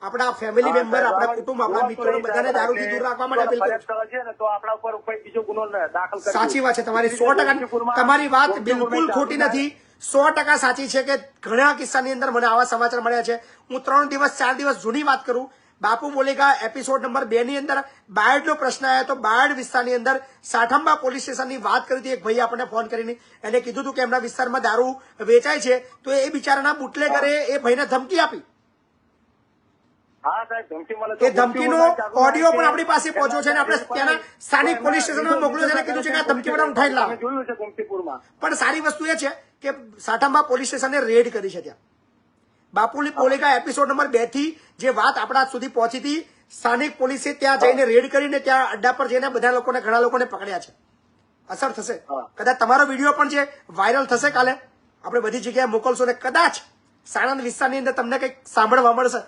આપણા family member, આપણા કુટુંબ, આપણા મિત્રો બધાને દારૂથી દૂર રાખવા માટે અપીલ કરું છું. છે ને તો આપણા ઉપર કોઈ બીજો ગુનો દાખલ કરી સાચી વાત છે તમારી, 100%. તમારી વાત બિલકુલ ખોટી નથી, 100% સાચી છે કે ઘણા કિસ્સાની અંદર મને આવા સમાચાર મળ્યા છે. હું 3 દિવસ 4 દિવસ જૂની વાત કરું, બાપુ બોલેગા એપિસોડ નંબર 2 ની અંદર બાયડનો પ્રશ્ન આવ્યો તો બાયડ વિસ્તારની અંદર સાઠંબા પોલીસ સ્ટેશનની વાત કરી હતી. એક ભાઈ આપણને ફોન કરીને એને કીધું હતું કે એમના વિસ્તારમાં દારૂ વેચાય છે, તો એ બિચારાના બુટલેગરે એ ભાઈને ધમકી આપી. હા સાહેબ, ધમકી મળે તો એ ધમકીનો ઓડિયો પણ આપણી પાસે પહોંચ્યો છે અને આપણે ત્યાંના સ્થાનિક પોલીસ સ્ટેશનમાં મોકલ્યો છે અને કીધું છે કે આ ધમકીવાળા ઉઠાઈ લાવો. જોયું છે ગોમતીપુરમાં. પણ સારી વસ્તુ એ છે કે સાઠંબા પોલીસ સ્ટેશને રેડ કરી છે. ત્યાં બાપુની પોલેગા એપિસોડ નંબર 2 થી જે વાત આપણા સુધી પહોંચી હતી, સ્થાનિક પોલીસે ત્યાં જઈને રેડ કરીને ત્યાં અડ્ડા પર જઈને ઘણા લોકોને પકડ્યા છે. અસર થશે, કદાચ તમારો વિડીયો પણ છે વાયરલ થશે, કાલે આપણે બધી જગ્યાએ મોકલશો ને કદાચ સાણંદ વિસ્તારની અંદર તમને કંઈક સાંભળવા મળશે.